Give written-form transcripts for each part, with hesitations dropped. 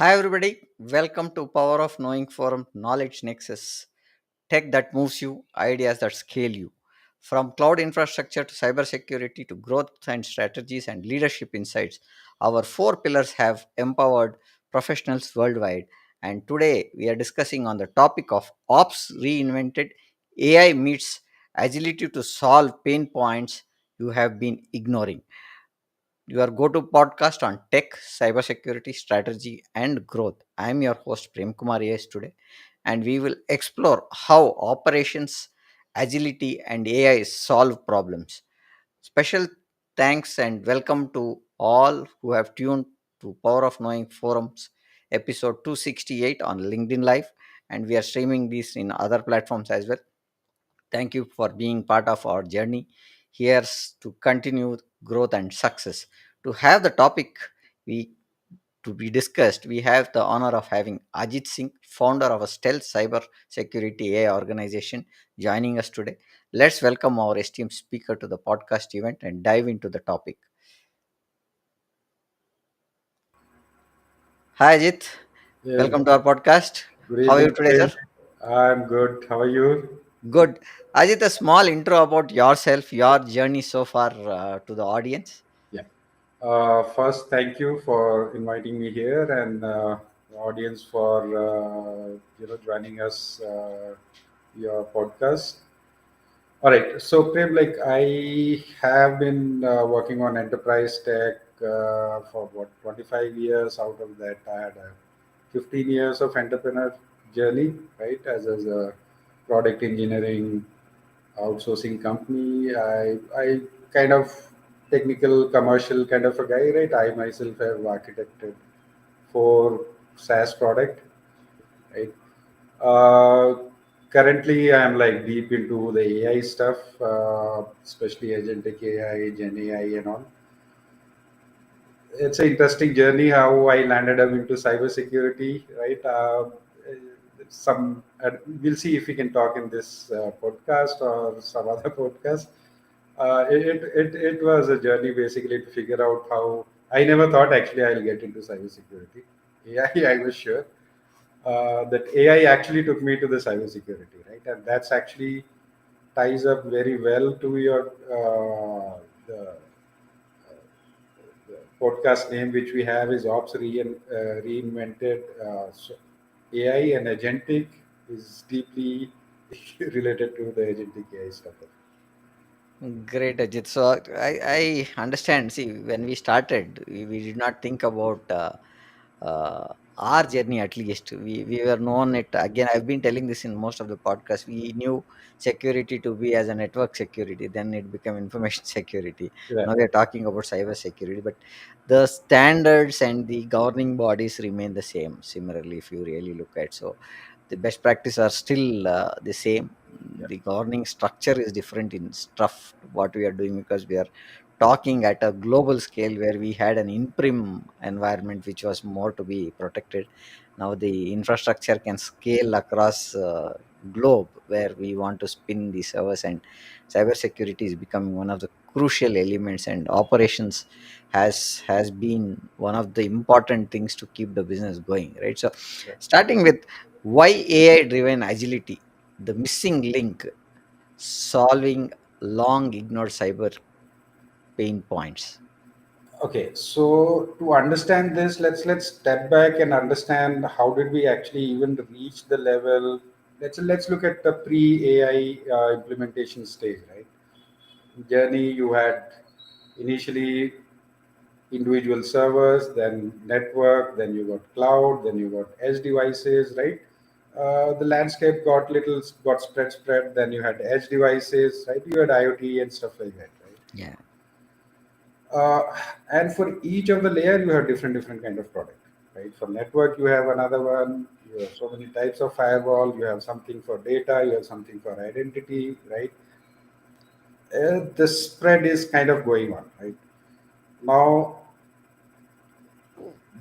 Hi, everybody. Welcome to Power of Knowing Forum Knowledge Nexus. Tech that moves you, ideas that scale you. From cloud infrastructure to cybersecurity to growth and strategies and leadership insights, our four pillars have empowered professionals worldwide. And today we are discussing on the topic of Ops Reinvented AI meets agility to solve pain points you have been ignoring. Your go-to podcast on tech, cybersecurity, strategy, and growth. I am your host Prem Kumar today, and we will explore how operations, agility, and AI solve problems. Special thanks and welcome to all who have tuned to Power of Knowing Forums episode 268 on LinkedIn Live, and we are streaming this in other platforms as well. Thank you for being part of our journey. Here's to continue growth and success. To have the topic we to be discussed, we have the honor of having Ajit Singh, founder of a stealth cyber security AI organization, joining us today. Let's welcome our esteemed speaker to the podcast event and dive into the topic. Hi Ajit, Yes, welcome to our podcast. good How are you evening, today, sir? Prem. I'm good. How are you? Good. Ajit, a small intro about yourself, your journey so far to the audience. Yeah. First, thank you for inviting me here and the audience for joining us your podcast. All right. So, Prem, like I have been working on enterprise tech for what 25 years. Out of that, I had 15 years of entrepreneur journey, right? As a product engineering outsourcing company. I kind of technical commercial kind of a guy, right? I myself have architected four SaaS product, right? Uh, Currently, I'm like deep into the AI stuff, especially Agentic AI, Gen AI, and all. It's an interesting journey how I landed up into cybersecurity, right? Some we'll see if we can talk in this podcast or some other podcast. It was a journey basically to figure out how I never thought actually I'll get into cybersecurity. AI, I was sure that AI actually took me to the cybersecurity, right? And that's actually ties up very well to your the podcast name which we have is Reinvented. So AI and agentic is deeply related to the agentic AI stuff. Great, Ajit. So I understand. See, when we started, we did not think about our journey at least. We were known it again. I've been telling this in most of the podcasts. We knew security to be as a network security, then it became information security. Yeah. Now we are talking about cyber security, but the standards and the governing bodies remain the same. Similarly, if you really look at so the best practice are still the same. Yeah. The governing structure is different in stuff what we are doing because we are talking at a global scale where we had an in-prem environment which was more to be protected. Now the infrastructure can scale across globe where we want to spin the servers, and cybersecurity is becoming one of the crucial elements, and operations has been one of the important things to keep the business going, right? So Yeah. starting with why AI driven agility, the missing link, solving long ignored cyber pain points. Okay, so to understand this, let's step back and understand how did we actually even reach the level. Let's look at the pre-AI implementation stage, right? Journey you had initially individual servers, then network, then you got cloud, then you got edge devices, right? The landscape got spread. Then you had edge devices, right? You had IoT and stuff like that, right? Yeah. uh, and for each of the layer you have different kind of product, right? For network you have another one, you have so many types of firewall, you have something for data, you have something for identity, right? The spread is kind of going on, right? Now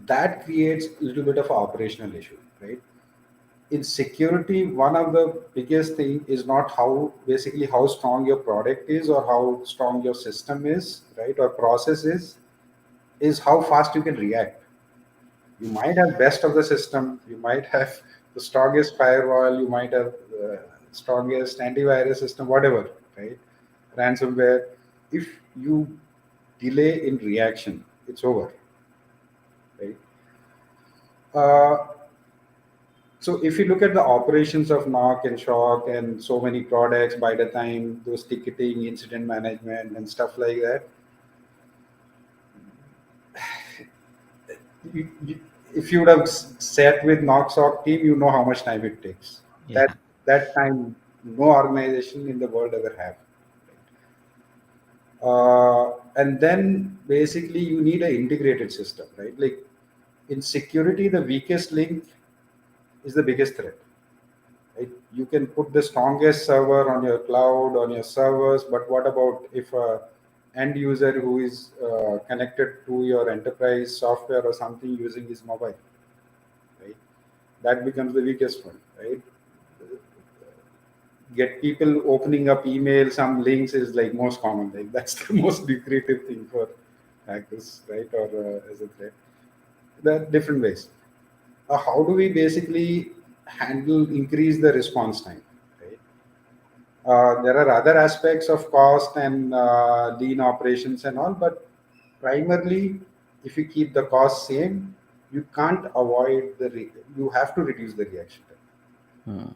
that creates a little bit of an operational issue, right? In security, one of the biggest thing is not how basically how strong your product is or how strong your system is, right, or process is how fast you can react. You might have best of the system, you might have the strongest firewall, you might have strongest antivirus system, whatever, right? Ransomware. If you delay in reaction, it's over, right? Uh, so if you look at the operations of knock and shock and so many products, by the time those ticketing, incident management, and stuff like that, you, if you would have sat with knock shock team, you know how much time it takes. That Yeah. that time, no organization in the world ever have. And then basically you need an integrated system, right? Like in security, the weakest link is the biggest threat, right? You can put the strongest server on your cloud, on your servers, but what about if a end user who is connected to your enterprise software or something using his mobile, right? That becomes the weakest one, right? Get people opening up email, some links is like most common. Like that's the most lucrative thing for hackers, right? Or as a threat. There are different ways. How do we basically handle increase the response time? Right. There are other aspects of cost and lean operations and all, but primarily, if you keep the cost same, you can't avoid you have to reduce the reaction time. Hmm.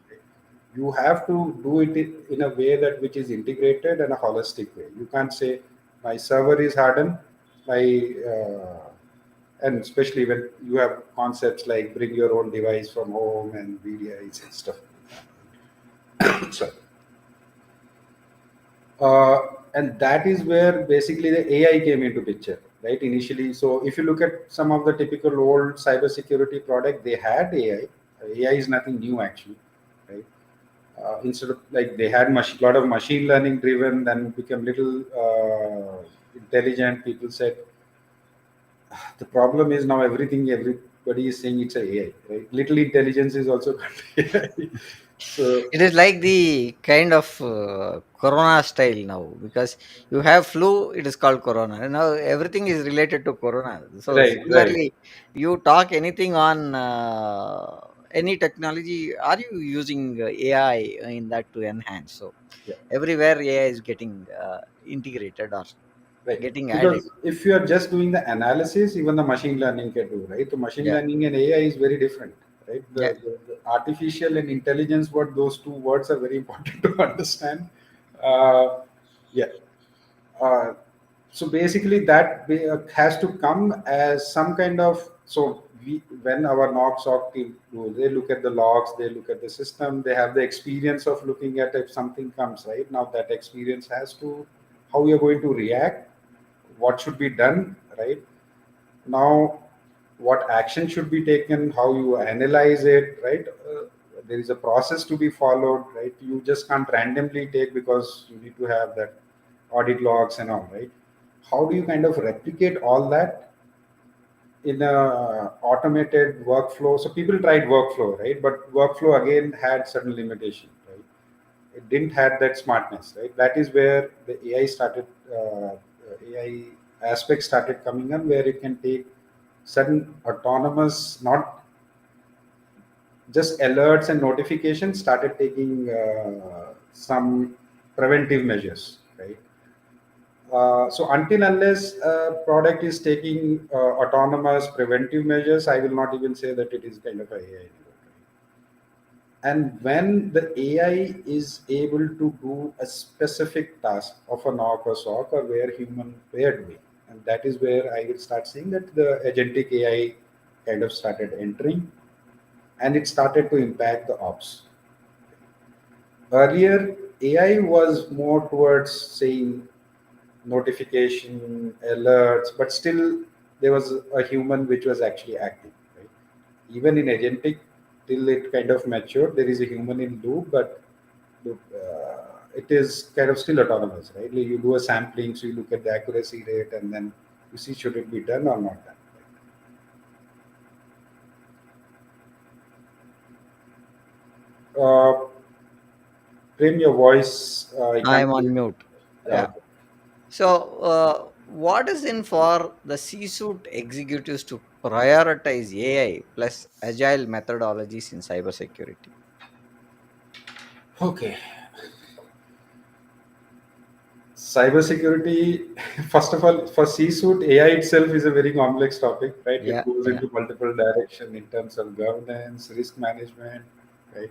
You have to do it in a way that which is integrated and a holistic way. You can't say my server is hardened, my and especially when you have concepts like bring your own device from home and VDIs and stuff. Sorry. uh, and that is where basically the AI came into picture, right? Initially, so if you look at some of the typical old cybersecurity product, they had AI. AI is nothing new actually, right? Instead of like they had lot of machine learning driven, then become little intelligent. People said the problem is now everybody is saying it's a AI, right? Little intelligence is also called AI. So It is like the kind of corona style now, because you have flu, it is called corona. And now everything is related to corona. So right, right, similarly, you talk anything on any technology, are you using AI in that to enhance? So yeah. everywhere AI is getting integrated or Right. getting added. Because if you are just doing the analysis, even the machine learning can do, right? The machine Yeah. learning and AI is very different, right? Yeah. The artificial and intelligence, what those two words are very important to understand. Uh, yeah. Uh, so basically, has to come as some kind of when our knock SOC team do, they look at the logs, they look at the system, they have the experience of looking at if something comes right now. That experience has to how you're going to react, what should be done, right? Now, what action should be taken, how you analyze it, right? There is a process to be followed, right? You just can't randomly take because you need to have that audit logs and all, right? How do you kind of replicate all that in a automated workflow? So people tried workflow, right? But workflow again had certain limitation, right? It didn't have that smartness, right? That is where the AI started, AI aspects started coming in, where it can take certain autonomous, not just alerts and notifications, started taking some preventive measures, right? So until unless a product is taking autonomous preventive measures, I will not even say that it is kind of a AI anymore. And when the AI is able to do a specific task of a knock or sock or where human were doing, and that is where I will start seeing that the agentic AI kind of started entering and it started to impact the ops. Earlier, AI was more towards saying notification, alerts, but still there was a human which was actually acting. Right? Even in agentic, till it kind of matured, there is a human in loop, but it is kind of still autonomous, right? Like you do a sampling, so you look at the accuracy rate, and then you see should it be done or not done. Prem, your voice, I I can't am hear. on mute. Yeah, Yeah. okay. So, what is in for the C-suite executives to prioritize AI plus agile methodologies in cybersecurity? Okay, cybersecurity. First of all, for C-suite, AI itself is a very complex topic, right? It Yeah, goes yeah. into multiple direction in terms of governance, risk management, right?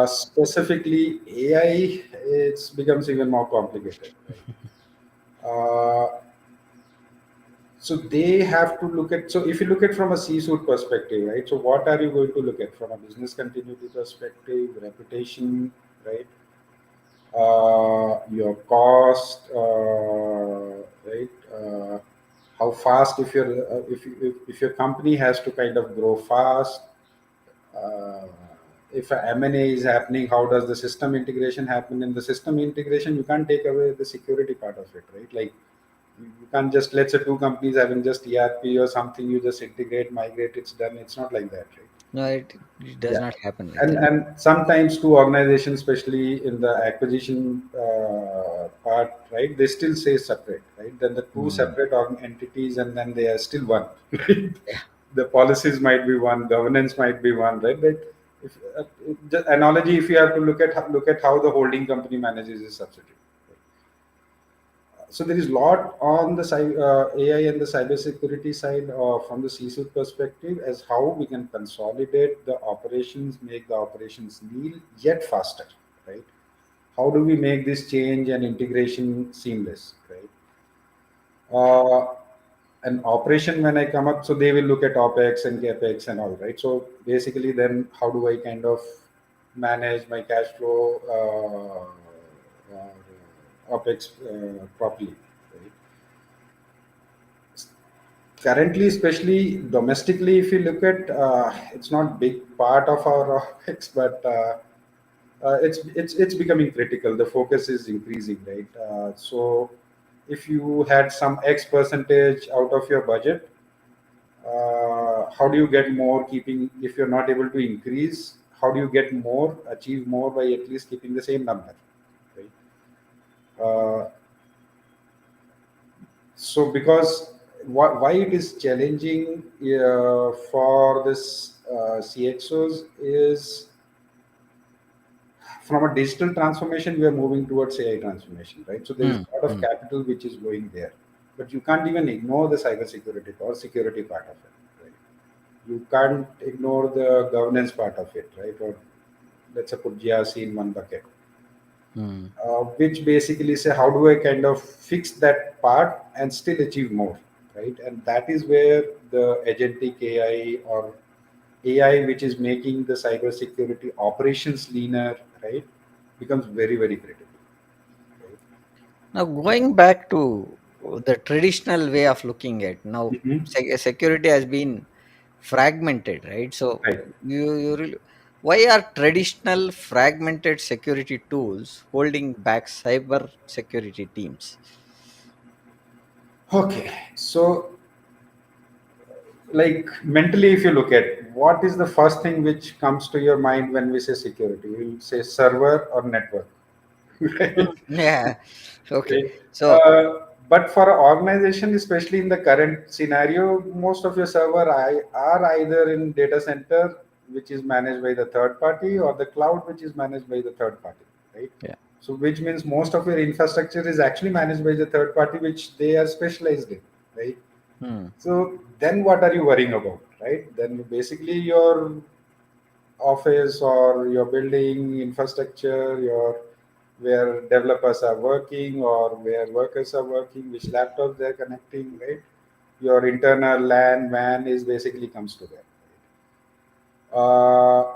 Specifically, AI, it becomes even more complicated, right? So they have to look at. So if you look at from a C-suite perspective, right? So what are you going to look at from a business continuity perspective, reputation, right? Your cost, right? How fast, if your company has to kind of grow fast, uh, if a M&A is happening, how does the system integration happen? In the system integration, you can't take away the security part of it, right? Like you can't just, let's say two companies having just ERP or something, you just integrate, migrate, it's done. It's not like that, right? No, it does Yeah. not happen like that. And sometimes two organizations, especially in the acquisition part, right, they still say separate, right? Then the two Hmm. separate entities, and then they are still one. Right? Yeah. The policies might be one, governance might be one, right? But if the analogy, if you have to look at how the holding company manages its subsidiary. So there is lot on the AI and the cybersecurity side, from the C-suite perspective, as how we can consolidate the operations, make the operations lean yet faster, right? How do we make this change and integration seamless, right? Uh, an operation, when I come up, so they will look at OPEX and CAPEX and all, right? So basically, then how do I kind of manage my cash flow, OPEX properly, right? Currently, especially domestically, if you look at, it's not big part of our OPEX, but it's becoming critical. The focus is increasing, right? So if you had some X percentage out of your budget, how do you get more, keeping, if you're not able to increase, how do you get more, achieve more by at least keeping the same number, right? So because why it is challenging for this CXOs is, from a digital transformation we are moving towards AI transformation, right? So there is Hmm. a lot of Hmm. capital which is going there, but you can't even ignore the cybersecurity or security part of it, right? You can't ignore the governance part of it, right? Or let's say put GRC in one bucket, Hmm. which basically say how do I kind of fix that part and still achieve more, right? And that is where the agentic AI or AI, which is making the cybersecurity operations leaner, right, becomes very very critical. Right? Now, going back to the traditional way of looking at now, Mhm. security has been fragmented, right? So, Right. you really, why are traditional fragmented security tools holding back cyber security teams? Okay. So, like mentally, if you look at what is the first thing which comes to your mind when we say security, we'll say server or network, right? Yeah. Okay. Okay. So, But for an organization, especially in the current scenario, most of your server are either in data center, which is managed by the third party, or the cloud, which is managed by the third party, right? yeah. So, which means most of your infrastructure is actually managed by the third party, which they are specialized in, right? Hmm. So, then what are you worrying about, right? Then basically your office or your building infrastructure, your where developers are working or where workers are working, which laptops they're connecting, right? Your internal LAN, WAN is basically comes to that.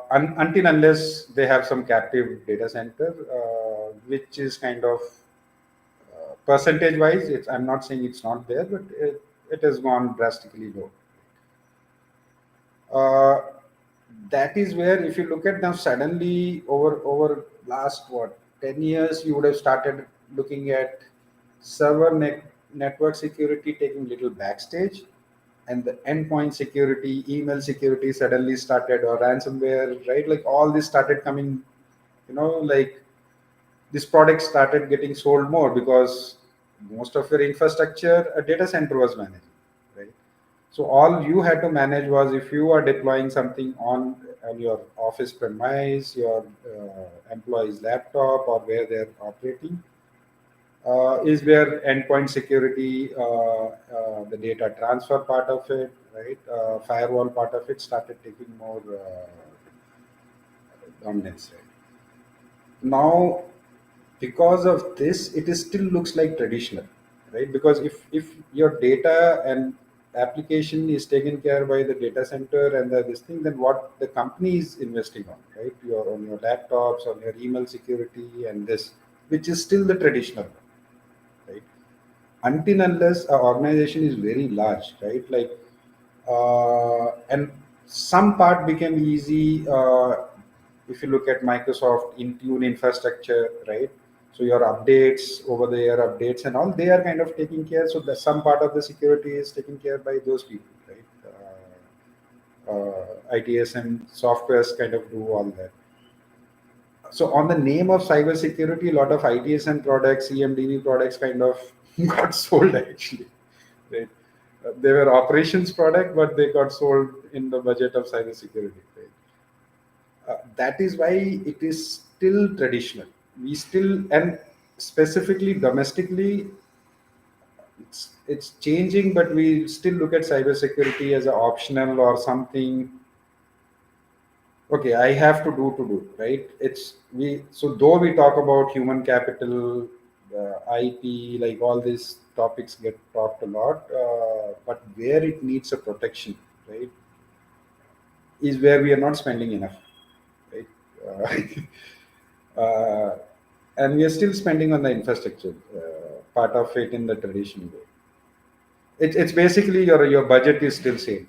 Until unless they have some captive data center, which is kind of percentage wise, it's, I'm not saying it's not there, but it has gone drastically low. Uh, that is where, if you look at now, suddenly over last what 10 years, you would have started looking at server network security taking little backstage, and the endpoint security, email security suddenly started, or ransomware, right? Like all this started coming, like this product started getting sold more because most of your infrastructure, a data center was managing, right? So all you had to manage was if you are deploying something on your office premise, your employee's laptop, or where they're operating, is where endpoint security, the data transfer part of it, right, firewall part of it started taking more dominance, right? Now, because of this, it is still looks like traditional, right? Because if your data and application is taken care by the data center and this thing, then what the company is investing on, right? Your on your laptops, on your email security, and this, which is still the traditional one, right? Until unless our organization is very large, right? Like, and some part became easy. If you look at Microsoft Intune infrastructure, right? So your updates over the air updates and all, they are kind of taking care. So the some part of the security is taken care by those people, right? ITSM softwares kind of do all that. So on the name of cybersecurity, a lot of ITSM products, CMDB products kind of got sold actually. Right? They were operations product, but they got sold in the budget of cybersecurity. Right? That is why it is still traditional. We still, and specifically domestically, it's changing, but we still look at cybersecurity as an optional or something. Okay, I have to do, right? It's we. So though we talk about human capital, IP, like all these topics get talked a lot, but where it needs a protection, right, is where we are not spending enough, right? And we are still spending on the infrastructure part of it in the traditional way. It's basically your budget is still same.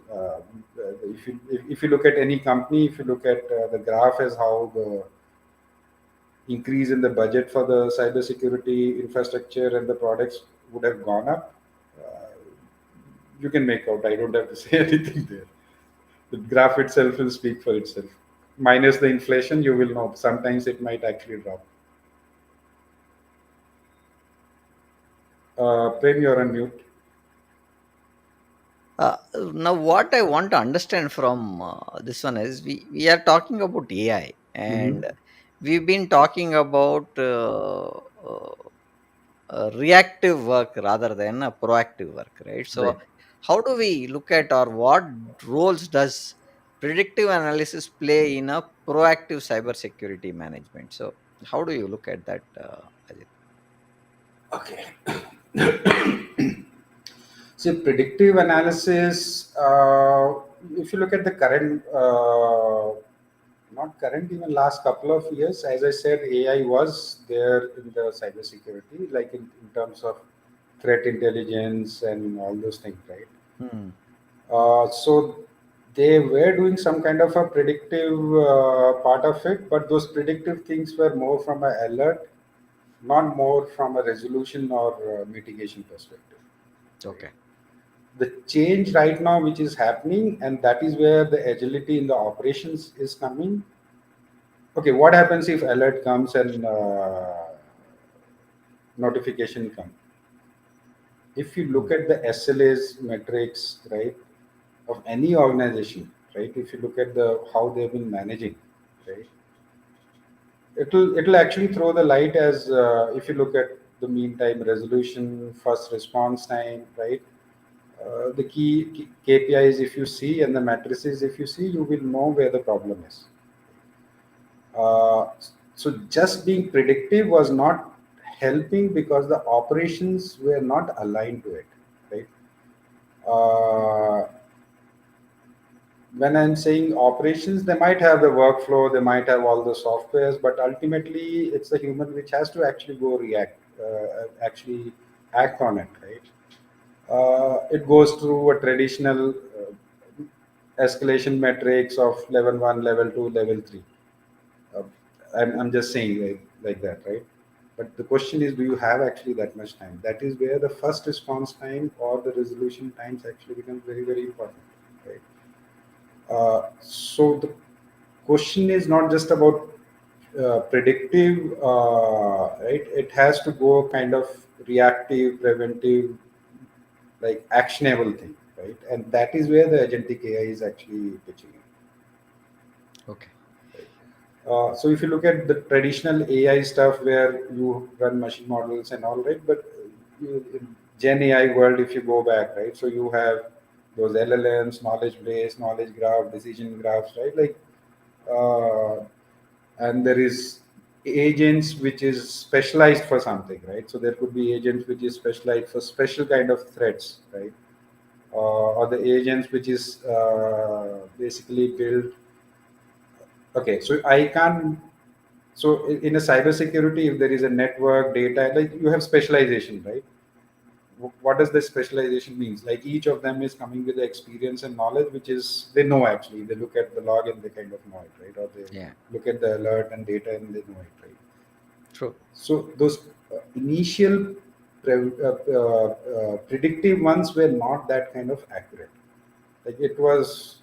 If you look at any company, if you look at the graph as how the increase in the budget for the cybersecurity infrastructure and the products would have gone up, uh, you can make out. I don't have to say anything there. The graph itself will speak for itself. Minus the inflation, you will know. Sometimes it might actually drop. Prem, you're on mute. Now, what I want to understand from this one is we are talking about AI, Hmm. and we've been talking about reactive work rather than a proactive work, right? So, Right. how do we look at, or what roles does predictive analysis play in a proactive cybersecurity management? So, how do you look at that, Ajit? Okay. See, predictive analysis, if you look at the current, not current, even last couple of years, as I said, AI was there in the cybersecurity, like in terms of threat intelligence and all those things, right? Hmm. So they were doing some kind of a predictive part of it, but those predictive things were more from an alert, not more from a resolution or mitigation perspective. Right? Okay. The change right now which is happening, and that is where the agility in the operations is coming. Okay, what happens if alert comes and notification come? If you Hmm. look at the SLAs metrics, right, of any organization, right, if you look at the how they've been managing, right, it'll actually throw the light as if you look at the mean time resolution, first response time, right, the key KPIs if you see and the matrices if you see, you will know where the problem is. Uh, so just being predictive was not helping because the operations were not aligned to it, right? Uh, when I'm saying operations, they might have the workflow, they might have all the softwares, but ultimately it's the human which has to actually go react, actually act on it, right? It goes through a traditional escalation metrics of level 1, level 2, level 3. Uh, I'm just saying like that, right? But the question is, do you have actually that much time? That is where the first response time or the resolution times actually become very, very important, right? So the question is not just about predictive, right? It has to go kind of reactive, preventive, like actionable thing, right? And that is where the agentic AI is actually pitching in. Okay. So if you look at the traditional AI stuff where you run machine models and all, right, but in Gen AI world, if you go back, right, so you have those LLMs, knowledge base, knowledge graph, decision graphs, right, like, uh, and there is agents which is specialized for something, right? So there could be agents which is specialized for special kind of threats, right? Or the agents which is basically built. Okay, so I can't. So in a cybersecurity, if there is a network data, like you have specialization, right? What does the specialization means? Like each of them is coming with the experience and knowledge, which is they know actually. They look at the log and they kind of know it, right? Or they Yeah. look at the alert and data and they know it, right? True. So those initial predictive ones were not that kind of accurate. Like it was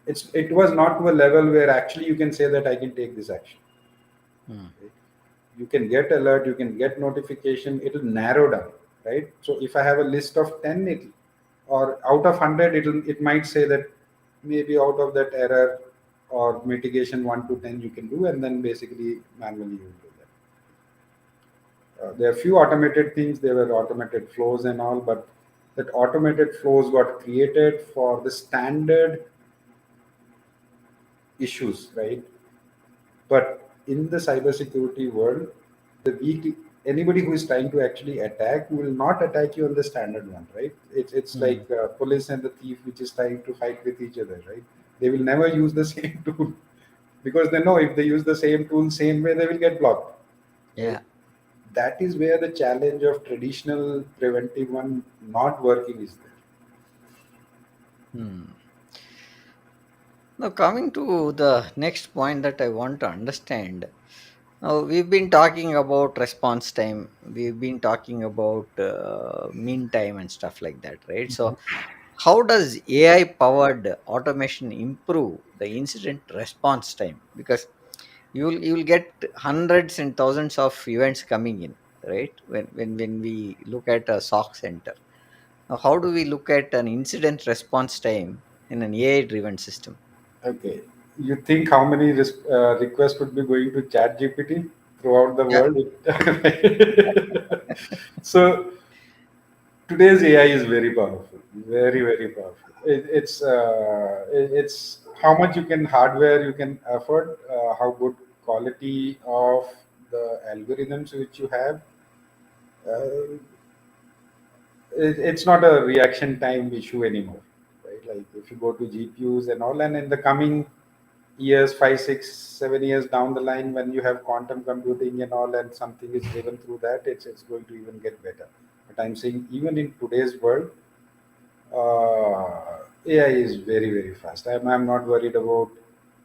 not to a level where actually you can say that I can take this action. Hmm. Right? You can get alert, you can get notification, it'll narrow down, right? So if I have a list of 10, it or out of 100, it might say that maybe out of that error or mitigation 1 to 10 you can do, and then basically manually you will do that. There are few automated things, there were automated flows and all, but that automated flows got created for the standard issues, right? But in the cybersecurity world, the weak anybody who is trying to actually attack will not attack you on the standard one, right? It's Hmm. like police and the thief which is trying to fight with each other, right? They will never use the same tool because they know if they use the same tool same way, they will get blocked, right? Yeah. That is where the challenge of traditional preventive one not working is there. Hmm. Now, coming to the next point that I want to understand. Now, we've been talking about response time, we've been talking about mean time and stuff like that, right? So, how does AI powered automation improve the incident response time? Because you'll get hundreds and thousands of events coming in, right? When we look at a SOC center. Now, how do we look at an incident response time in an AI driven system? Okay, you think how many requests would be going to chat gpt throughout the Yeah. world? So today's AI is very powerful, very very powerful. It's how much you can hardware you can afford, how good quality of the algorithms which you have. Uh, it's not a reaction time issue anymore, right? Like if you go to GPUs and all, and in the coming years, 5, 6, 7 years down the line, when you have quantum computing and all, and something is driven through that, it's going to even get better. But I'm saying even in today's world, AI is very very fast. I'm not worried about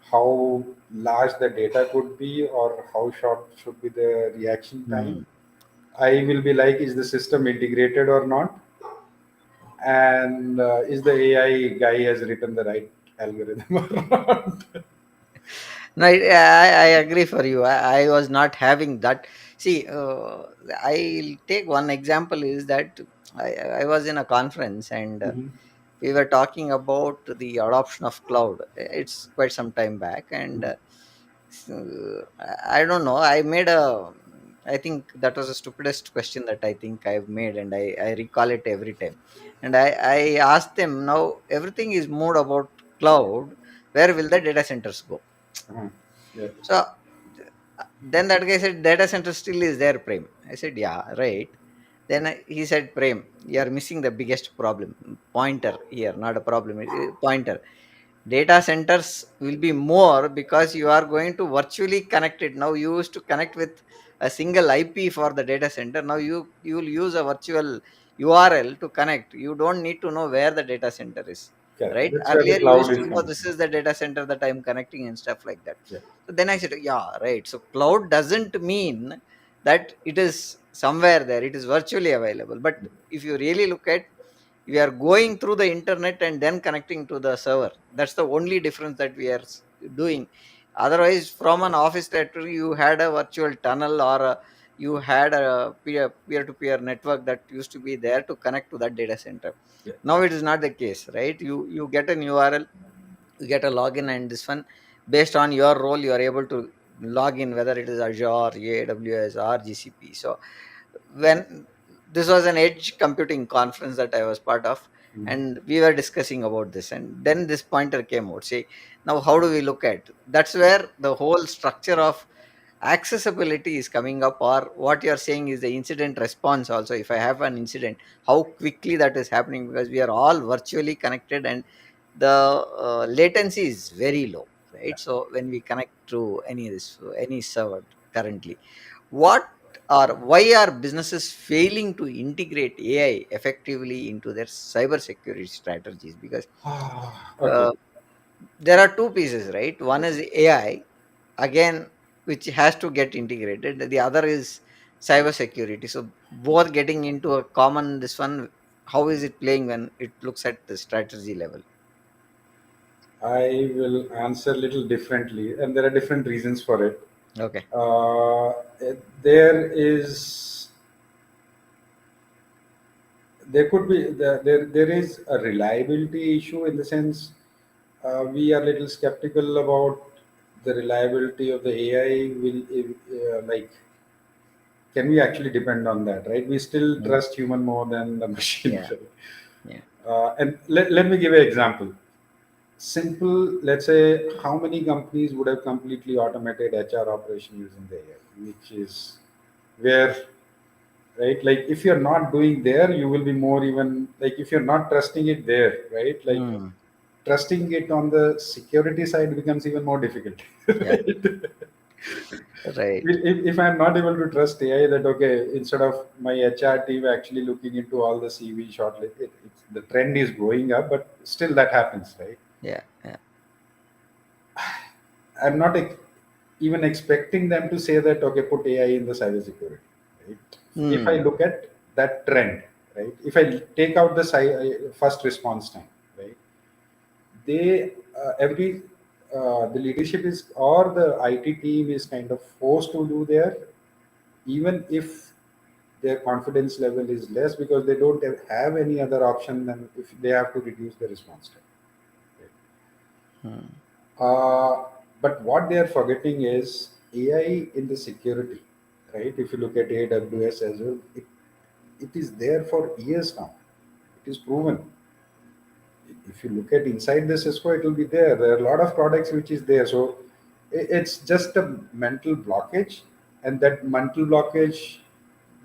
how large the data could be or how short should be the reaction time. Hmm. I will be like, is the system integrated or not? And is the AI guy has written the right algorithm or not? No, I agree for you. I was not having that. See, I'll take one example is that I was in a conference and Mhm. we were talking about the adoption of cloud. It's quite some time back, and I don't know. I think that was the stupidest question that I think I've made, and I recall it every time. And I asked them, now everything is moved about cloud. Where will the data centers go? Uh-huh. Yeah. So then that guy said, data center still is there, Prem. I said, yeah, right. Then he said, Prem, you are missing the biggest problem. Pointer here, not a problem. Pointer. Data centers will be more because you are going to virtually connect it. Now you used to connect with a single IP for the data center. Now you will use a virtual URL to connect. You don't need to know where the data center is. Yeah, Right? that's where the Earlier you cloud used is to know coming this from. is the data center that I'm connecting and stuff like that. Yeah. So then I said, yeah, right. So cloud doesn't mean that it is somewhere there. It is virtually available. But if you really look at, we are going through the internet and then connecting to the server. That's the only difference that we are doing. Otherwise, from an office directory, you had a virtual tunnel, or you had a peer-to-peer network that used to be there to connect to that data center. Yeah. Now it is not the case, right? You get an URL, you get a login, and this one, based on your role, you are able to log in, whether it is Azure, AWS, or GCP. So when this was an edge computing conference that I was part of, Mhm. and we were discussing about this, and then this pointer came out. Say, now how do we look at? That's where the whole structure of accessibility is coming up, or what you're saying is the incident response. Also, if I have an incident, how quickly that is happening, because we are all virtually connected, and the latency is very low, right? So when we connect to any server currently, what or why are businesses failing to integrate AI effectively into their cybersecurity strategies? Because Okay. uh, there are two pieces, right? One is AI, again, which has to get integrated. The other is cybersecurity. So both getting into a common this one, how is it playing when it looks at the strategy level? I will answer a little differently, and there are different reasons for it. Okay. Uh, there is, there could be, there is a reliability issue in the sense we are little skeptical about the reliability of the AI. Like, can we actually depend on that, right? We still Mm. trust human more than the machine. Yeah. Yeah. And let me give you an example. Simple, let's say, how many companies would have completely automated HR operation using the AI, which is where, right? Like, if you're not doing there, you will be more even, like, if you're not trusting it there, right? Like, Mm. trusting it on the security side becomes even more difficult. Yeah. Right? Right. If I'm not able to trust AI, that okay, instead of my HR team actually looking into all the CV shortlist, the trend is going up, but still that happens, right? Yeah. Yeah. I'm not even expecting them to say that okay, put AI in the cybersecurity. Right? If I Hmm. look at that trend, right? If I take out the first response time, right? They every the leadership is or the IT team is kind of forced to do there, even if their confidence level is less because they don't have any other option than if they have to reduce the response time. Hmm. Uh, but what they are forgetting is AI in the security, right? If you look at AWS as well, it is there for years now. It is proven. If you look at inside the Cisco, it will be there. There are a lot of products which is there. So it's just a mental blockage, and that mental blockage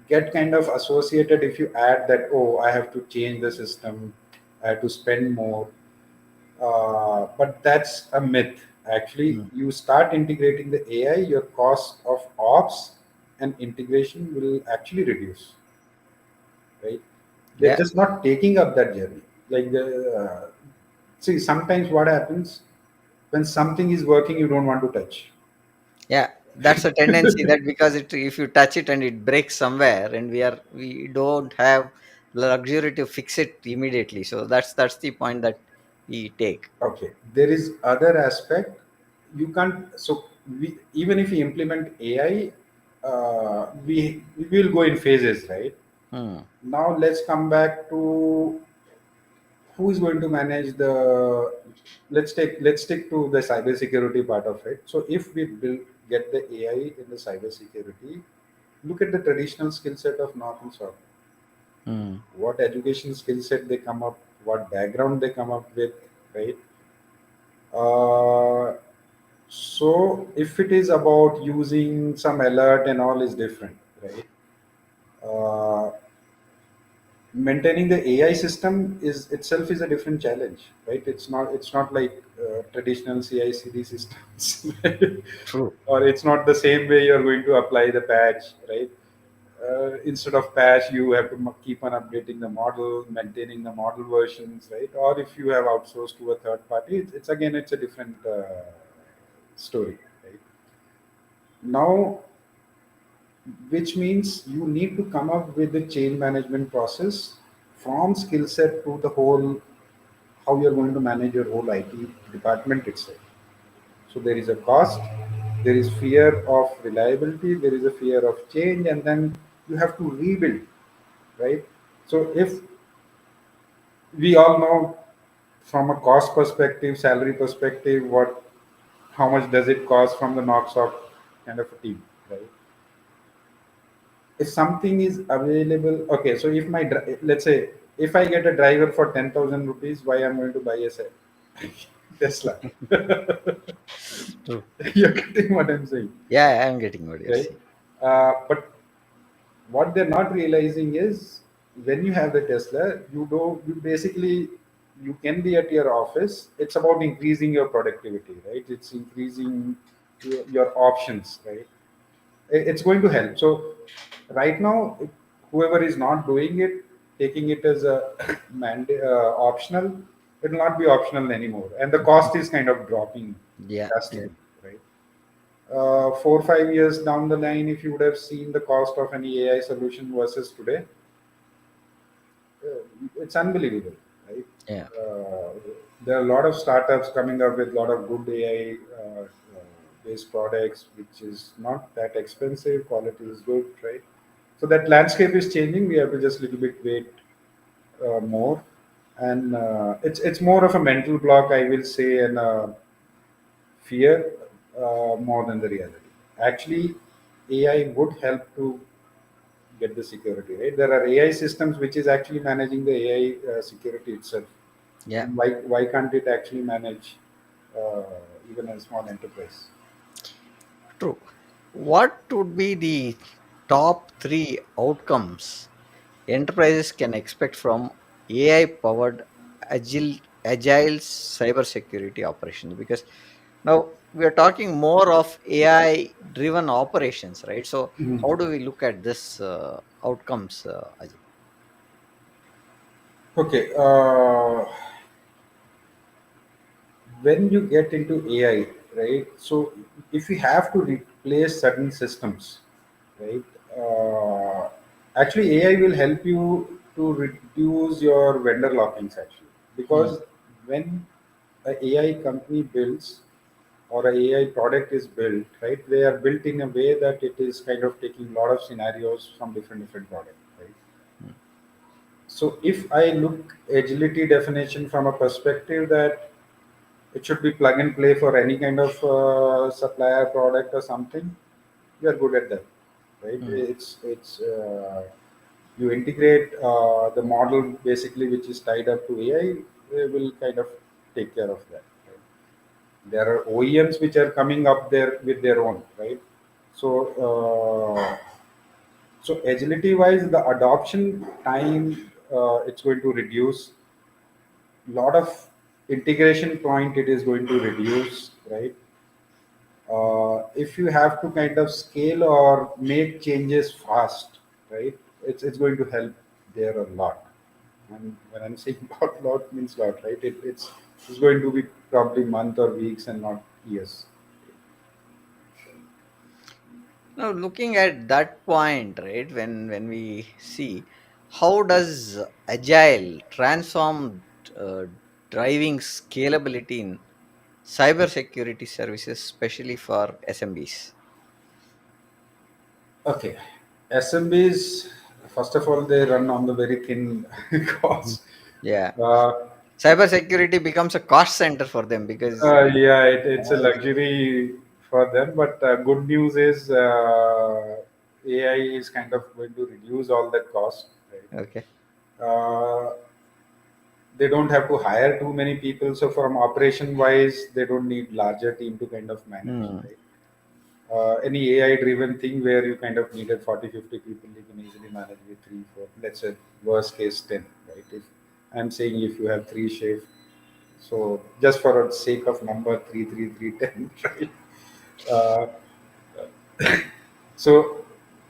get kind of associated if you add that, oh, I have to change the system, I have to spend more. But that's a myth. Actually, Hmm. you start integrating the AI, your cost of ops and integration will actually reduce, right? They're Yeah. just not taking up that journey. Like see, sometimes what happens when something is working, you don't want to touch. Yeah, that's a tendency, that because it, if you touch it and it breaks somewhere, and we don't have the luxury to fix it immediately. So that's the point that we take. Okay, there is other aspect. You can't. So we, even if we implement AI, we will go in phases, right? Hmm. Now let's come back to who is going to manage the. Let's stick to the cybersecurity part of it. So if we build get the AI in the cybersecurity, look at the traditional skill set of North and South. Hmm. What education skill set they come up, what background they come up with, right? Uh, so if it is about using some alert and all is different, right? Uh, Maintaining the AI system is itself is a different challenge, right? It's not like traditional CI/CD systems, right? True. Or it's not the same way you're going to apply the patch, right? Instead of patch, you have to keep on updating the model, maintaining the model versions, right? Or if you have outsourced to a third party, it's again it's a different story, right? Now, which means you need to come up with the change management process from skill set to the whole how you're going to manage your whole IT department itself. So there is a cost, there is fear of reliability, there is a fear of change, and then you have to rebuild, right? So if we all know from a cost perspective, salary perspective, what how much does it cost from the knocks of kind of a team, right? If something is available, okay, so if let's say if I get a driver for 10,000 rupees, why I'm going to buy a Tesla? True. You're getting what I'm saying, Yeah, I'm getting what you're right? saying. But what they're not realizing is when you have the Tesla, you basically you can be at your office. It's about increasing your productivity, right? It's increasing your options, right? It's going to help. So right now, whoever is not doing it, taking it as a optional, it will not be optional anymore, and the cost is kind of dropping Yeah, yeah, drastically, right? 4 or 5 years down the line, if you would have seen the cost of any AI solution versus today, it's unbelievable, right? yeah, Uh, there are a lot of startups coming up with a lot of good AI based products, which is not that expensive. Quality is good, right? So that landscape is changing. We have to just little bit wait more, and it's more of a mental block, I will say, and fear more than the reality. Actually, AI would help to get the security, right? There are AI systems which is actually managing the AI security itself. yeah. And why can't it actually manage uh, even a small enterprise? True. What would be the top three outcomes enterprises can expect from AI powered agile cybersecurity operations? Because now we are talking more of AI driven operations, right? So, Mhm. how do we look at this outcomes, Ajit? Okay, when you get into AI, right? So if you have to replace certain systems, right? Uh, Actually, AI will help you to reduce your vendor lockings actually, Hmm. because when a AI company builds or a AI product is built, right? They are built in a way that it is kind of taking a lot of scenarios from different products, right? Hmm. So if I look agility definition from a perspective that it should be plug and play for any kind of supplier product or something, you are good at that, right? Hmm. It's you integrate the model basically which is tied up to AI, will kind of take care of that. Right? There are OEMs which are coming up there with their own, right? So so agility wise, the adoption time, it's going to reduce. Lot of integration point it is going to reduce, right? If you have to kind of scale or make changes fast, right? It's going to help there a lot. And when I'm saying lot means lot, right? It's going to be probably month or weeks and not years. Now, looking at that point, right, when we see how does agile transform uh, driving scalability in cybersecurity services, especially for SMBs? Okay, SMBs, first of all, they run on the very thin Mhm. cost. Yeah, Uh, cybersecurity becomes a cost center for them because yeah, it's a luxury for them. But good news is AI is kind of going to reduce all that cost. Right? okay. They don't have to hire too many people. So from operation wise, they don't need larger team to kind of manage. Hmm. Right? Any AI driven thing where you kind of needed 40, 50 people, you can easily manage with three, four, let's say worst case 10, right? If I'm saying if you have three shift, so just for the sake of number, three, three, three, 10, right? Uh, so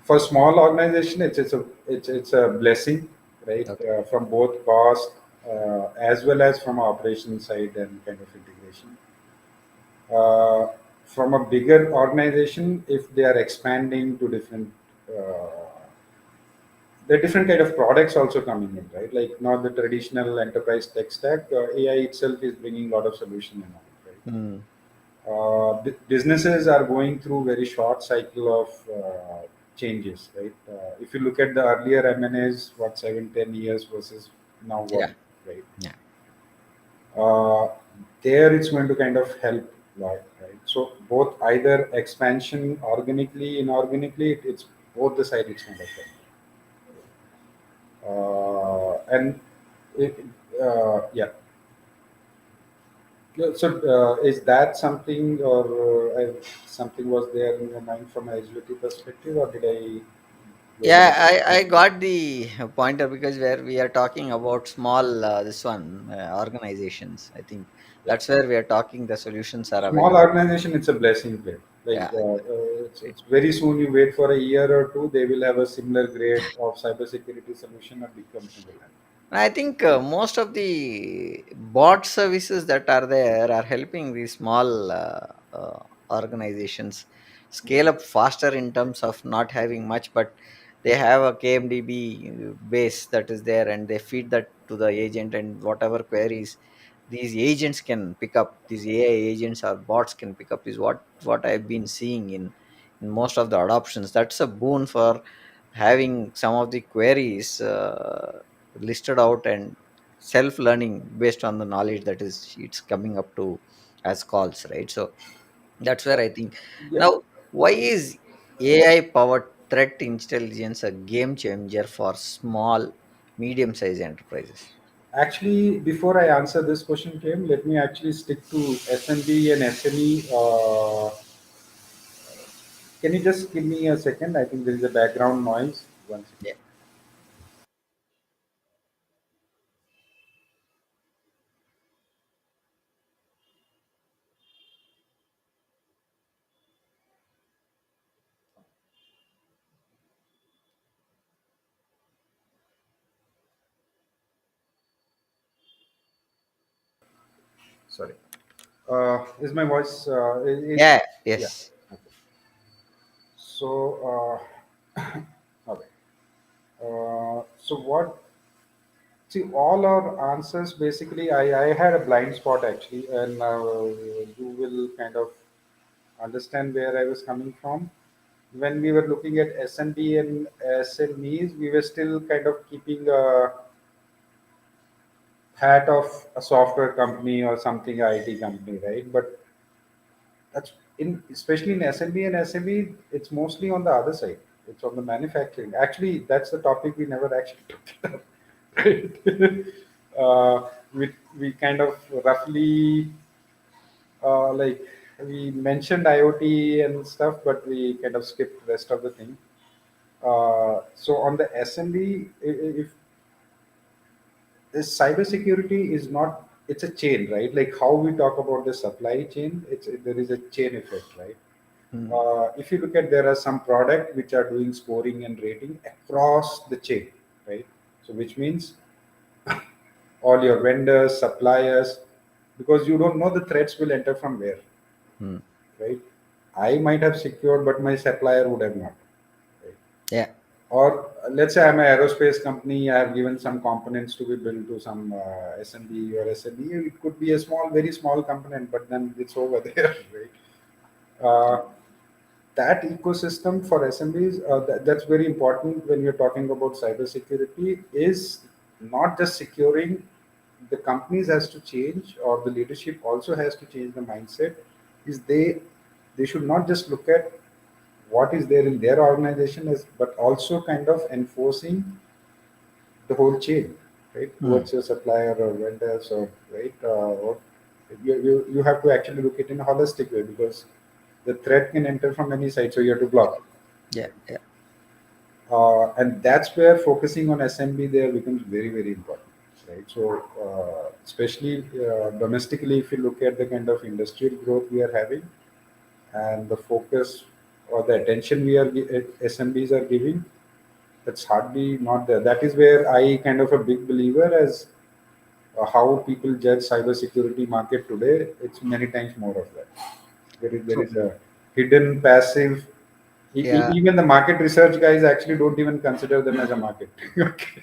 for small organization, it's a blessing, right? Okay. From both cost as well as from operation side and kind of integration. Uh, from a bigger organization, if they are expanding to different, there are different kind of products also coming in, right? Like not the traditional enterprise tech stack. AI itself is bringing a lot of solution in, right? Hmm. Businesses are going through very short cycle of changes, right? If you look at the earlier M&As, what 7, 10 years versus now Yeah. what, right? Yeah. Uh, there it's going to kind of help a lot, right? So both either expansion organically, inorganically, it's both the side it's kind of help. And it, yeah. Yeah, so, is that something, or something was there in your mind from an agility perspective, or did I go Yeah, wrong? I got the pointer because where we are talking about small this one organizations. I think Yeah. that's where we are talking. The solutions are Small available. organization, it's a blessing play. Like, Yeah, it's very soon you wait for a year or two, they will have a similar grade of cybersecurity solution a big company will have. I think most of the bot services that are there are helping these small organizations scale up faster in terms of not having much, but they have a KMDB base that is there, and they feed that to the agent, and whatever queries these agents can pick up, these AI agents or bots can pick up, is what I've been seeing in most of the adoptions. That's a boon for having some of the queries listed out and self learning based on the knowledge that is it's coming up to as calls, right? So that's where I think Yeah. now, why is AI powered threat intelligence a game changer for small medium sized enterprises? Actually, before I answer this question, Kim, let me actually stick to SMB and SME. Can you just give me a second? I think there is a background noise. One second. Yeah. Sorry. Is my voice? Yeah, Yeah. yes. Okay. So, okay. So what? See, all our answers basically. I had a blind spot actually, and you will kind of understand where I was coming from. When we were looking at SMB and SMEs, we were still kind of keeping a hat of a software company or something IT company, right? But that's in especially in SMB and SME, it's mostly on the other side. It's on the manufacturing. Actually, that's the topic we never actually took it up. Right? We kind of roughly like we mentioned IoT and stuff, but we kind of skipped rest of the thing. So on the SMB, if this cybersecurity is not, it's a chain, right? Like how we talk about the supply chain, there is a chain effect, right? Hmm. If you look at, there are some product which are doing scoring and rating across the chain, right? So which means all your vendors, suppliers, because you don't know the threats will enter from where, Hmm. right? I might have secured, but my supplier would have not, right? Yeah. Or let's say I'm an aerospace company, I have given some components to be built to some SMB or SME. It could be a small, very small component, but then it's over there, right? Uh, that ecosystem for SMBs, that's very important when you're talking about cybersecurity, is not just securing. The companies has to change, or the leadership also has to change the mindset. Is they should not just look at what is there in their organization, as but also kind of enforcing the whole chain, right? Hmm. Towards your supplier or vendors, or right, or you have to actually look at it in a holistic way, because the threat can enter from any side, so you have to block. Yeah. Yeah. And that's where focusing on SMB there becomes very, very important, right? So, especially domestically, if you look at the kind of industrial growth we are having, and the focus or the attention SMBs are giving, that's hardly not there. That is where I kind of a big believer as how people judge cybersecurity market today. It's many times more of that. There is True. a hidden passive. Yeah. Even the market research guys actually don't even consider them as a market. Okay.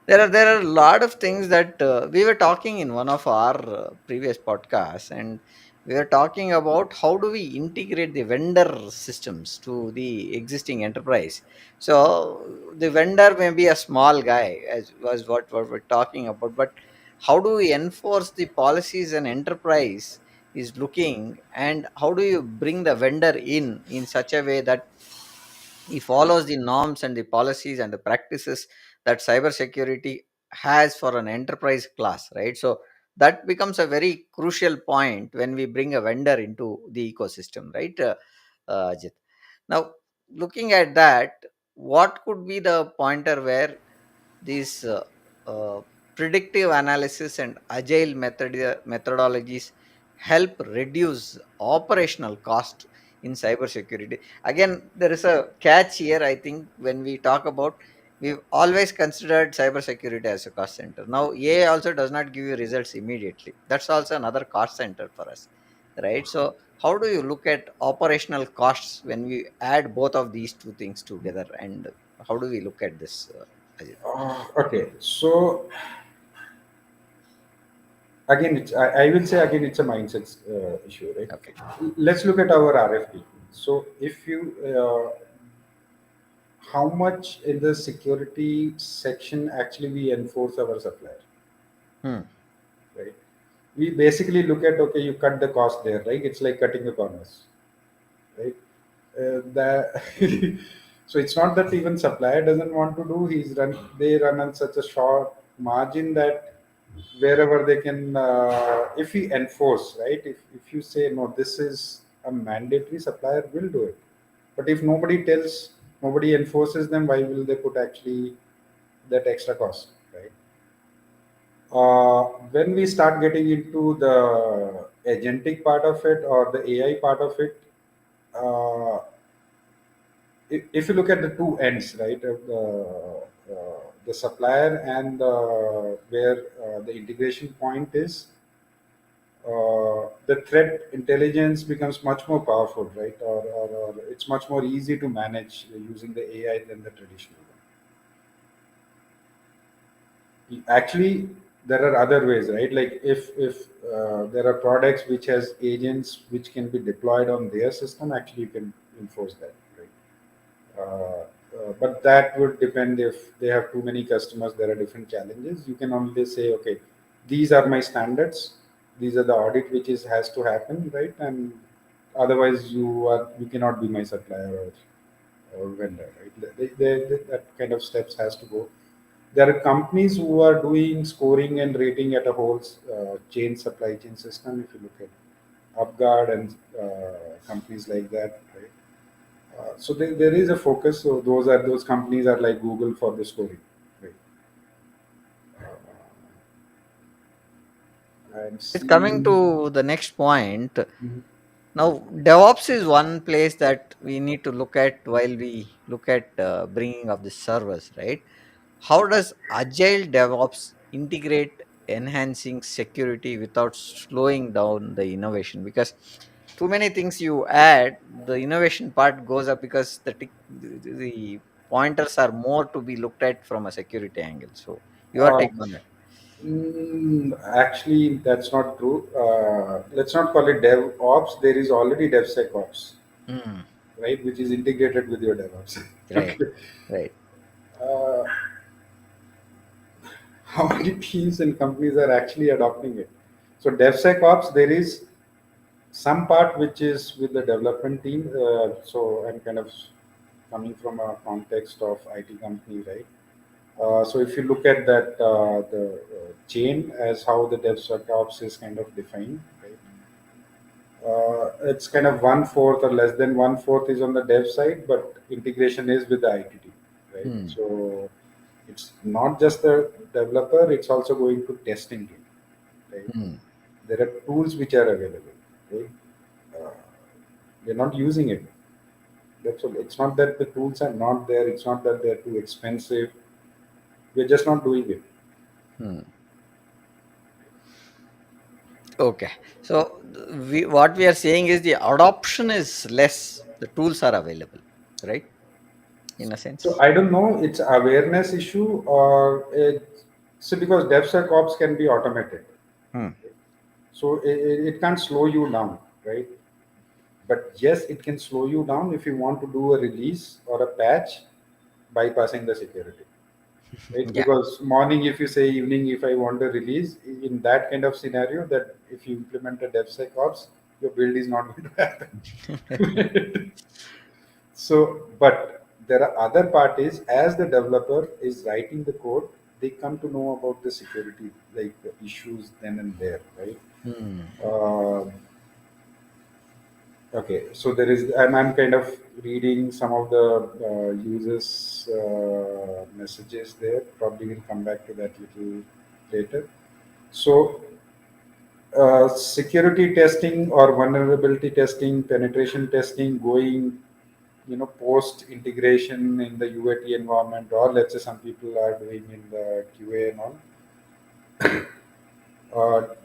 There are a lot of things that we were talking in one of our previous podcasts, and We are talking about how do we integrate the vendor systems to the existing enterprise. So the vendor may be a small guy, as was what we're talking about, but how do we enforce the policies an enterprise is looking, and how do you bring the vendor in such a way that he follows the norms and the policies and the practices that cybersecurity has for an enterprise class, right? So that becomes a very crucial point when we bring a vendor into the ecosystem, right, Ajit? Now, looking at that, what could be the pointer where these uh, predictive analysis and agile methodologies help reduce operational cost in cybersecurity? Again, there is a catch here. I think when we talk about, we've always considered cybersecurity as a cost center. Now, AI also does not give you results immediately. That's also another cost center for us, right? So, how do you look at operational costs when we add both of these two things together? And how do we look at this, Ajit? Okay, so again, I will say again, it's a mindset issue, right? Okay. Let's look at our RFP. So if you, how much in the security section actually we enforce our supplier, Hmm. right? We basically look at, okay, you cut the cost there, right? It's like cutting the corners, right? That so it's not that even supplier doesn't want to do. They run on such a short margin that wherever they can, if we enforce, right? If you say no, this is a mandatory, supplier will do it. But if nobody enforces them, why will they put actually that extra cost, right? When we start getting into the agentic part of it or the AI part of it, uh, if you look at the two ends, right, of the supplier and where the integration point is, the threat intelligence becomes much more powerful, right? Or it's much more easy to manage using the AI than the traditional one. Actually, there are other ways, right? Like if there are products which has agents which can be deployed on their system, actually you can enforce that, right? But that would depend if they have too many customers. There are different challenges. You can only say, okay, these are my standards. These are the audit which is has to happen, right? And otherwise, you cannot be my supplier or vendor, right? That kind of steps has to go. There are companies who are doing scoring and rating at a whole chain supply chain system. If you look at UpGuard and companies like that, right? So there is a focus. So those companies are like Google for the scoring, right? I'm It's coming seeing. to the next point. Mhm. Now, DevOps is one place that we need to look at while we look at bringing of the servers, right? How does Agile DevOps integrate enhancing security without slowing down the innovation? Because too many things you add, the innovation part goes up because the pointers are more to be looked at from a security angle. So, your Uh, take on that? Actually, that's not true. Let's not call it DevOps. There is already DevSecOps, Mm, right, which is integrated with your DevOps. right, Okay. right. Uh, how many teams and companies are actually adopting it? So DevSecOps, there is some part which is with the development team. So I'm kind of coming from a context of IT company, right? So if you look at that, the chain as how the DevSecOps is kind of defined, right? It's kind of one fourth or less than one fourth is on the dev side, but integration is with the IT team, right? Hmm. So it's not just the developer; it's also going to testing team, right? Hmm. There are tools which are available, right? Uh, we're not using it. That's all. It's not that the tools are not there. It's not that they're too expensive. We're just not doing it. Hmm. Okay. So what we are saying is the adoption is less. The tools are available, right? In a So sense. I don't know. It's awareness issue or it. So because DevSecOps can be automated. Hmm. So it can't slow you down, right? But yes, it can slow you down if you want to do a release or a patch bypassing the security, right? Yeah. Because morning if you say, evening if I want to release, in that kind of scenario, that if you implement a DevSecOps, your build is not going to happen. So, but there are other parties, as the developer is writing the code, they come to know about the security like issues then and there, right? Hmm. Uh, okay, so there is, I'm kind of reading some of the users' messages there. Probably we'll come back to that little later. So, security testing or vulnerability testing, penetration testing, going, post integration in the UAT environment, or let's say some people are doing in the QA and all.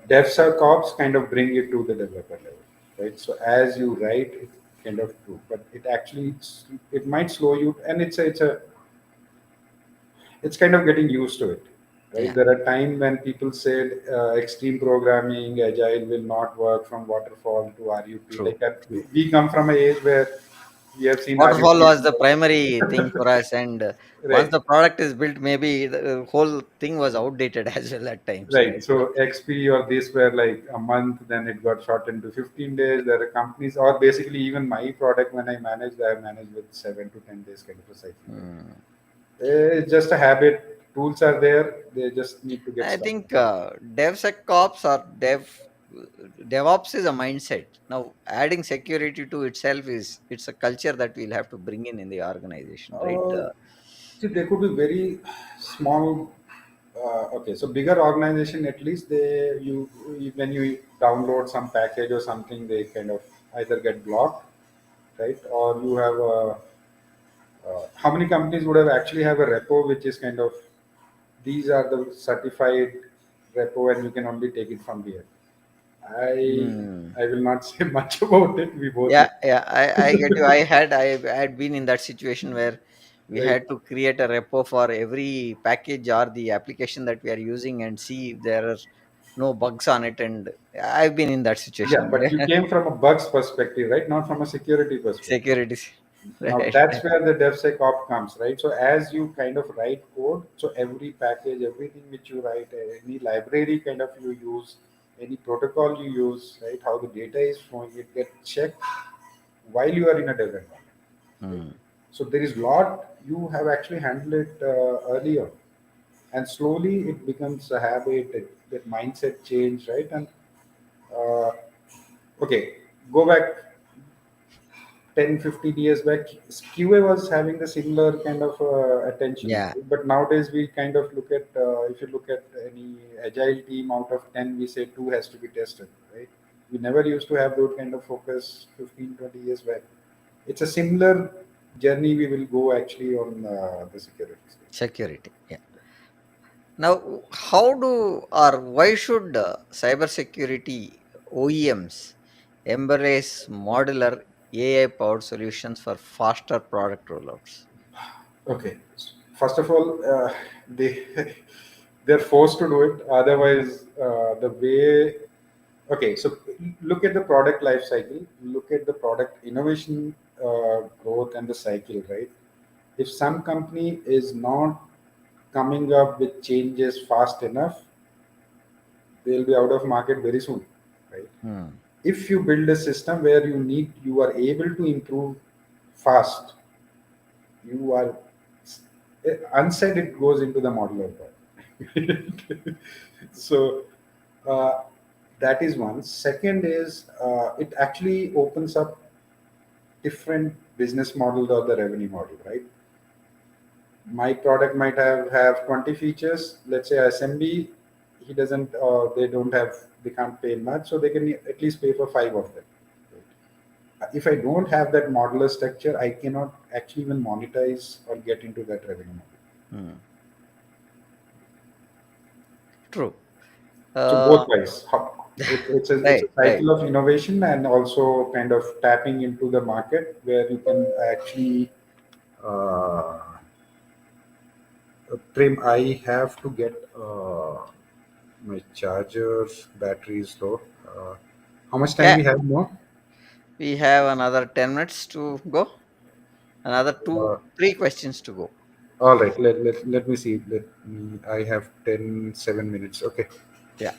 DevSecOps kind of bring it to the developer level, right? So as you write, it kind of true, but it might slow you, and it's kind of getting used to it, right? Yeah. There are times when people said extreme programming, agile will not work from waterfall to RUP. True. Like that, True. we come from an age where we have seen Waterfall RUP. was the primary thing for us, and once Right. the product is built, maybe the whole thing was outdated as well at times, Right. right? So XP or this were like a month, then it got shortened to 15 days. There are companies, or basically even my product when I managed with 7 to 10 days kind of a cycle. Right? Hmm. It's just a habit. Tools are there. They just need to get I started. think DevSecOps or DevOps is a mindset. Now, adding security to itself it's a culture that we'll have to bring in the organization, right? Uh, See, they could be very small. Okay, so bigger organization, at least when you download some package or something, they kind of either get blocked, right? Or you have a how many companies would have actually have a repo which is kind of, these are the certified repo and you can only take it from here. I Hmm. I will not say much about it. We both Yeah, know, yeah, I get you. I had been in that situation where we right? had to create a repo for every package or the application that we are using and see if there are no bugs on it. And I've been in that Yeah, situation. but you came from a bugs perspective, right? Not from a security perspective. Security, Now right? that's where the DevSecOps comes, right? So as you kind of write code, so every package, everything which you write, any library kind of you use, any protocol you use, right? How the data is flowing, it gets checked while you are in a dev environment. Right? Hmm. So there is lot you have actually handled it earlier, and slowly it becomes a habit. That mindset change, right? And uh, okay, go back 10, 15 years back, QA was having the similar kind of attention. Yeah, But nowadays, we kind of look at, if you look at any agile team out of 10, we say two has to be tested, right? We never used to have that kind of focus 15, 20 years back. It's a similar journey we will go actually on the security space. security. Yeah. Now, how do or why should cybersecurity OEMs embrace modular AI-powered solutions for faster product rollouts? Okay. First of all, they they're forced to do it. Otherwise, the way, okay, so look at the product life cycle, look at the product innovation growth and the cycle, right? If some company is not coming up with changes fast enough, they'll be out of market very soon, right? Hmm. If you build a system where you are able to improve fast, you are unsaid it goes into the modular part. So uh, that is one. Second is it actually opens up different business model or the revenue model, right? My product might have 20 features. Let's say SMB, he doesn't, they don't have, they can't pay much, so they can at least pay for five of them. If I don't have that modular structure, I cannot actually even monetize or get into that revenue model. Hmm. True. So Uh, both ways. It's a right, right. cycle of innovation and also kind of tapping into the market where you can actually uh, Prem, I have to get my charger's battery is low. Uh, how much time Yeah, we have more? we have another 10 minutes to go. Another Uh, 3 questions to go. all right. Let me see. I have 7 minutes. Okay. Yeah.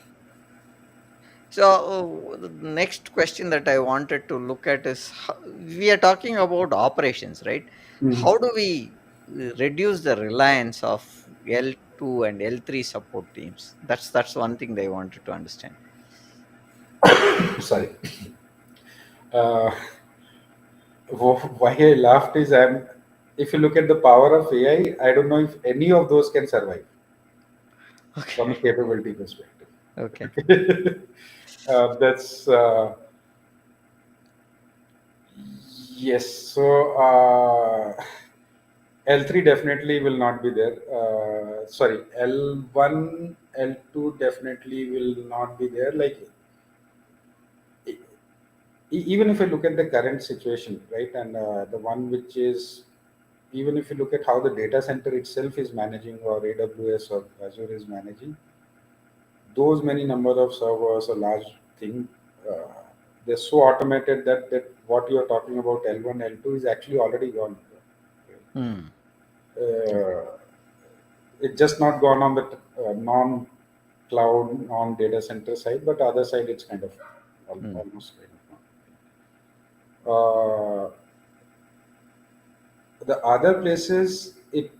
So, the next question that I wanted to look at is we are talking about operations, right? Mhm. How do we reduce the reliance of L2 and L3 support teams? That's one thing they wanted to understand. Sorry. Uh, why I laughed is if you look at the power of AI, I don't know if any of those can survive from a Okay. capability perspective. Okay. That's yes. So L3 definitely will not be there. Sorry, L1, L2 definitely will not be there. Like even if you look at the current situation, right, and the one which is, even if you look at how the data center itself is managing, or AWS or Azure is managing, those many number of servers, a large thing, uh, they're so automated that what you're talking about L1, L2 is actually already gone. Hmm. It's just not gone on the non-cloud, non-data center side, but other side it's kind of Hmm. almost kind of. The other places it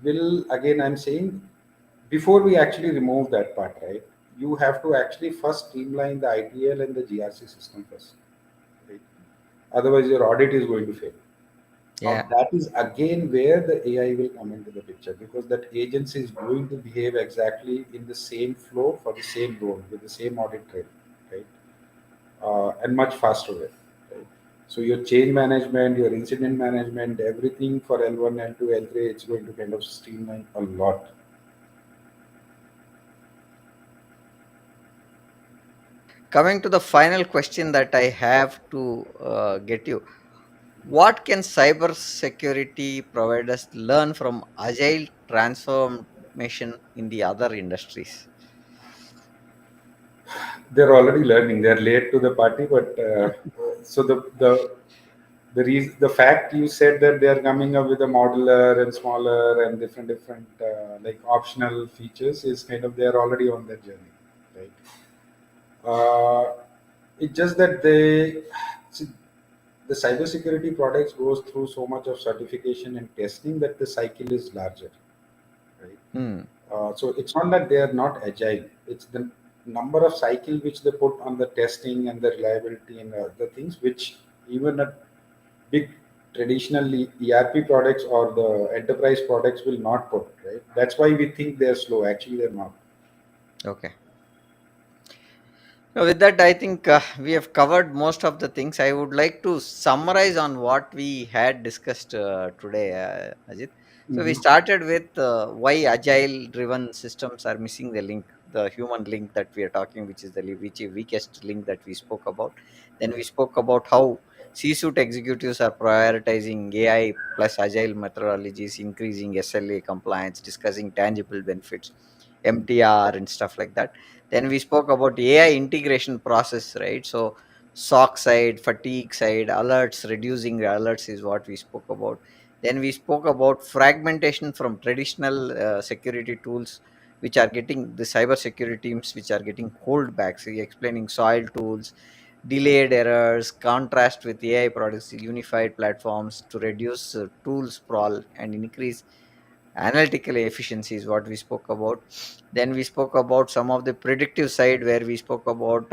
will, again I'm saying, before we actually remove that part, right, you have to actually first streamline the ITL and the GRC system first, right? Otherwise your audit is going to fail. Now Yeah. that is again where the AI will come into the picture, because that agency is going to behave exactly in the same flow for the same role with the same audit trail, right? And much faster way, right? So your change management, your incident management, everything for L1, L2, L3, it's going to kind of streamline a lot. Coming to the final question that I have to get you, what can cyber security providers learn from agile transformation in the other industries? They're already learning. They're late to the party, but so the fact you said that they are coming up with a modular and smaller and different like optional features is kind of, they're already on their journey, right? Uh, it's just that see, the cybersecurity products goes through so much of certification and testing that the cycle is larger, right? Hmm. So it's not that they are not agile. It's the number of cycle which they put on the testing and the reliability and the things which even a big traditional ERP products or the enterprise products will not put. Right. That's why we think they're slow. Actually, they're not. Okay. With that, I think we have covered most of the things. I would like to summarize on what we had discussed today, Ajit. So, we Hmm. started with why agile driven systems are missing the link, the human link that we are talking, which is the weakest link that we spoke about. Then we spoke about how C-suite executives are prioritizing AI plus agile methodologies, increasing SLA compliance, discussing tangible benefits, MTR, and stuff like that. Then we spoke about AI integration process, right? So SOC side, fatigue side, alerts, reducing the alerts is what we spoke about. Then we spoke about fragmentation from traditional security tools, which are getting the cyber security teams, which are getting hold back. So you're explaining soil tools, delayed errors, contrast with AI products, unified platforms to reduce tool sprawl and increase analytical efficiency is what we spoke about. Then we spoke about some of the predictive side, where we spoke about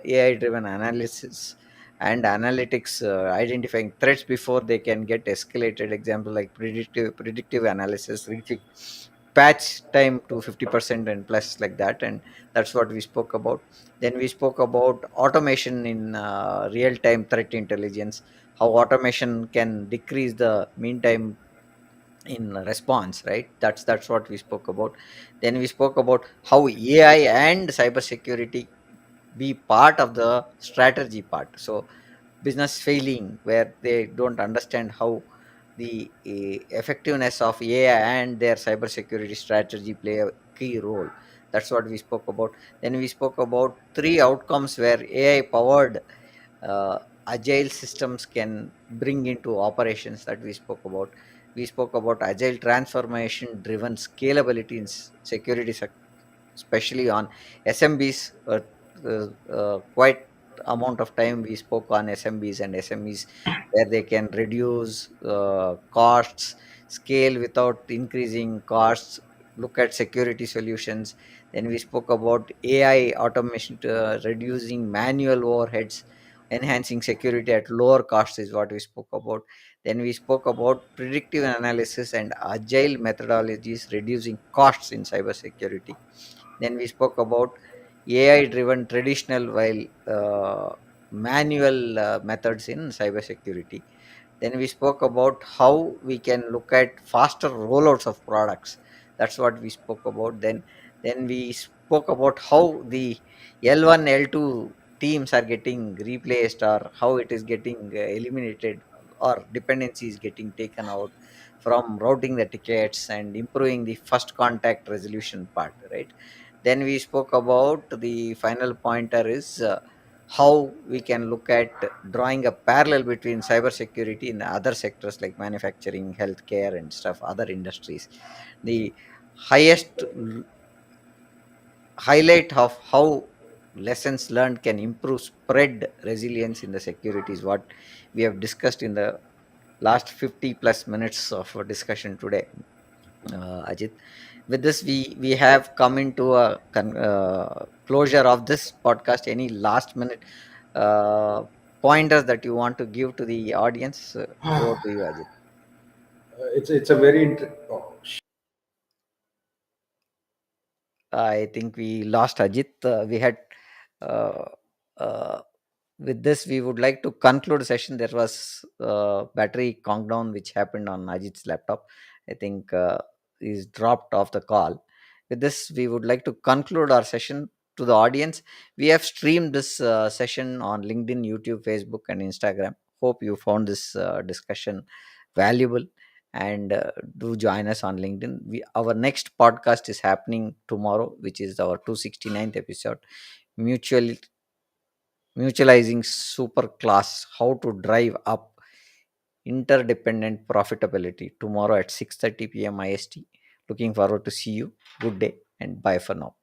AI driven analysis and analytics, identifying threats before they can get escalated. Example like predictive analysis, reaching patch time to 50% and plus, like that. And that's what we spoke about. Then we spoke about automation in real time threat intelligence, how automation can decrease the mean time in response, right? That's what we spoke about. Then we spoke about how AI and cybersecurity be part of the strategy part. So business failing where they don't understand how the effectiveness of AI and their cybersecurity strategy play a key role. That's what we spoke about. Then we spoke about three outcomes where AI powered uh, agile systems can bring into operations, that we spoke about. We spoke about agile transformation driven scalability in security, especially on SMBs. Quite amount of time we spoke on SMBs and SMEs, where they can reduce costs, scale without increasing costs, look at security solutions. Then we spoke about AI automation, reducing manual overheads, enhancing security at lower costs is what we spoke about. Then we spoke about predictive analysis and agile methodologies reducing costs in cybersecurity. Then we spoke about AI driven traditional while manual methods in cybersecurity. Then we spoke about how we can look at faster rollouts of products. That's what we spoke about. Then we spoke about how the L1, L2 teams are getting replaced, or how it is getting eliminated, or dependency is getting taken out from routing the tickets and improving the first contact resolution part, right? Then we spoke about the final pointer is how we can look at drawing a parallel between cybersecurity in other sectors like manufacturing, healthcare, and stuff, other industries. The highest highlight of how lessons learned can improve spread resilience in the security is what we have discussed in the last 50 plus minutes of discussion today, Ajit. With this, we have come into a closure of this podcast. Any last minute uh, pointers that you want to give to the audience? Over to you, Ajit. It's a very oh, I think we lost Ajit. We had uh, uh, with this, we would like to conclude the session. There was battery countdown which happened on Ajit's laptop. I think he's dropped off the call. With this, we would like to conclude our session. To the audience, we have streamed this session on LinkedIn, YouTube, Facebook, and Instagram. Hope you found this discussion valuable, and do join us on LinkedIn. Our next podcast is happening tomorrow, which is our 269th episode. Mutual Mutualizing super class, how to drive up interdependent profitability, tomorrow at 6:30 p.m. IST. Looking forward to see you. Good day and bye for now.